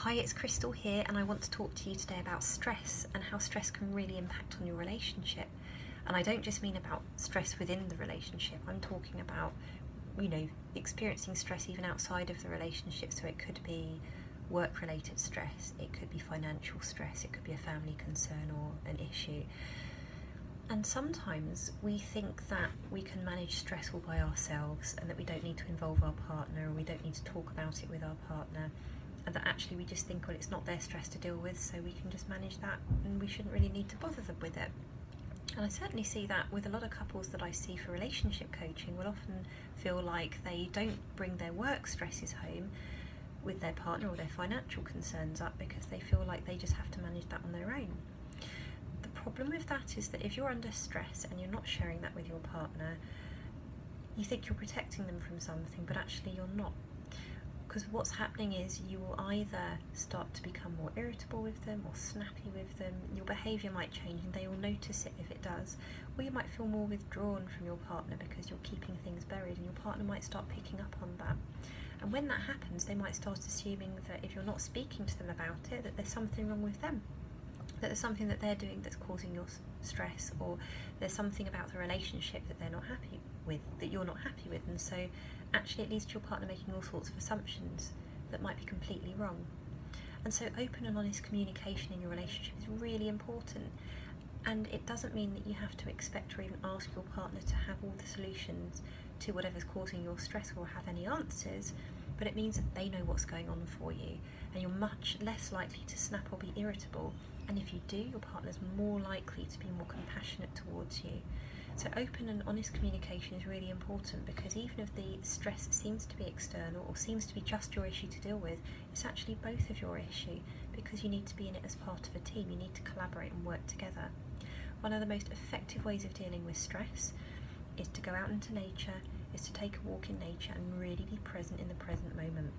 Hi, it's Crystal here, and I want to talk to you today about stress and how stress can really impact on your relationship. And I don't just mean about stress within the relationship, I'm talking about, experiencing stress even outside of the relationship. So it could be work-related stress, it could be financial stress, it could be a family concern or an issue. And sometimes we think that we can manage stress all by ourselves and that we don't need to involve our partner, or we don't need to talk about it with our partner, and that actually we just think, well, it's not their stress to deal with, so we can just manage that and we shouldn't really need to bother them with it. And I certainly see that with a lot of couples that I see for relationship coaching will often feel like they don't bring their work stresses home with their partner or their financial concerns up because they feel like they just have to manage that on their own. The problem with that is that if you're under stress and you're not sharing that with your partner, you think you're protecting them from something, but actually you're not. Because what's happening is you will either start to become more irritable with them or snappy with them, your behaviour might change and they will notice it if it does, or you might feel more withdrawn from your partner because you're keeping things buried, and your partner might start picking up on that. And when that happens, they might start assuming that if you're not speaking to them about it, that there's something wrong with them, that there's something that they're doing that's causing your stress, or there's something about the relationship that they're not happy with, that you're not happy with. And so actually it leads to your partner making all sorts of assumptions that might be completely wrong. And so open and honest communication in your relationship is really important. And it doesn't mean that you have to expect or even ask your partner to have all the solutions to whatever's causing your stress or have any answers, but it means that they know what's going on for you, and you're much less likely to snap or be irritable. And if you do, your partner's more likely to be more compassionate towards you. So open and honest communication is really important, because even if the stress seems to be external or seems to be just your issue to deal with, it's actually both of your issue, because you need to be in it as part of a team. You need to collaborate and work together. One of the most effective ways of dealing with stress is to go out into nature, is to take a walk in nature and really be present in the present moment.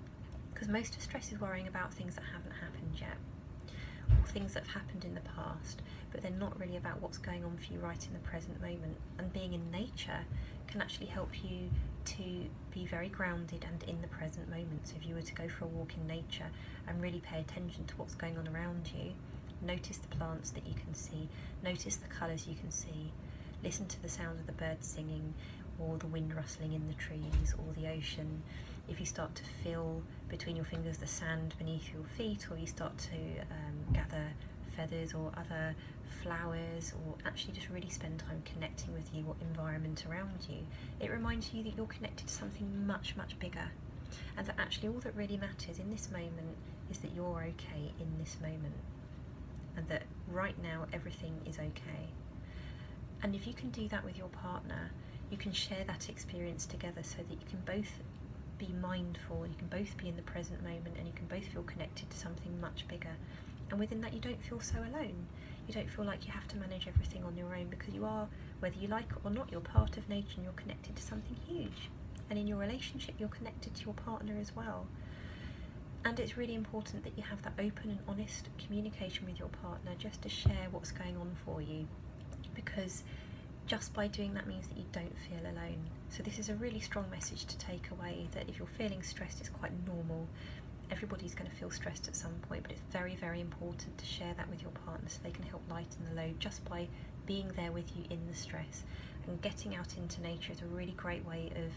Because most of stress is worrying about things that haven't happened yet, or things that have happened in the past, but they're not really about what's going on for you right in the present moment. And being in nature can actually help you to be very grounded and in the present moment. So if you were to go for a walk in nature and really pay attention to what's going on around you, notice the plants that you can see, notice the colours you can see, listen to the sound of the birds singing, or the wind rustling in the trees, or the ocean. If you start to feel between your fingers the sand beneath your feet, or you start to gather feathers or other flowers, or actually just really spend time connecting with your environment around you, it reminds you that you're connected to something much, much bigger, and that actually all that really matters in this moment is that you're okay in this moment, and that right now everything is okay. And if you can do that with your partner, you can share that experience together, so that you can both be mindful, you can both be in the present moment, and you can both feel connected to something much bigger. And within that, you don't feel so alone. You don't feel like you have to manage everything on your own, because you are, whether you like it or not, you're part of nature and you're connected to something huge. And in your relationship, you're connected to your partner as well. And it's really important that you have that open and honest communication with your partner, just to share what's going on for you, because just by doing that means that you don't feel alone. So this is a really strong message to take away, that if you're feeling stressed, it's quite normal. Everybody's going to feel stressed at some point, but it's very, very important to share that with your partner, so they can help lighten the load just by being there with you in the stress. And getting out into nature is a really great way of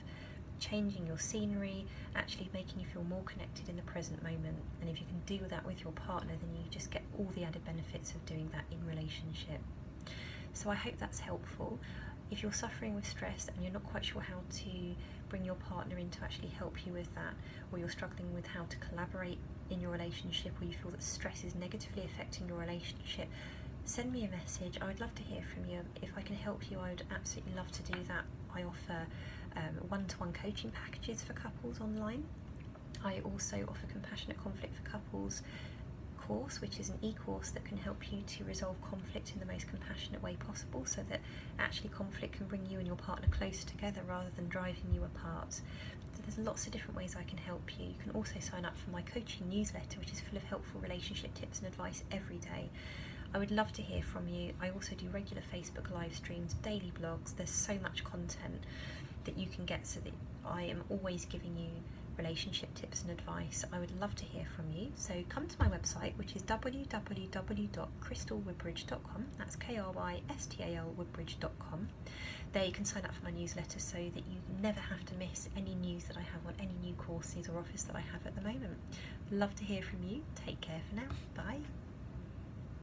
changing your scenery, actually making you feel more connected in the present moment. And if you can do that with your partner, then you just get all the added benefits of doing that in relationship. So I hope that's helpful. If you're suffering with stress and you're not quite sure how to bring your partner in to actually help you with that, or you're struggling with how to collaborate in your relationship, or you feel that stress is negatively affecting your relationship, send me a message. I would love to hear from you. If I can help you, I would absolutely love to do that. I offer one-to-one coaching packages for couples online. I also offer Compassionate Conflict for Couples course, which is an e-course that can help you to resolve conflict in the most compassionate way possible, so that actually conflict can bring you and your partner closer together rather than driving you apart. So there's lots of different ways I can help you. You can also sign up for my coaching newsletter, which is full of helpful relationship tips and advice every day. I would love to hear from you. I also do regular Facebook live streams, daily blogs. There's so much content that you can get, so that I am always giving you relationship tips and advice, I would love to hear from you. So come to my website, which is www.crystalwoodbridge.com. That's KRYSTALwoodbridge.com. There you can sign up for my newsletter so that you never have to miss any news that I have on any new courses or offers that I have at the moment. Love to hear from you. Take care for now. Bye.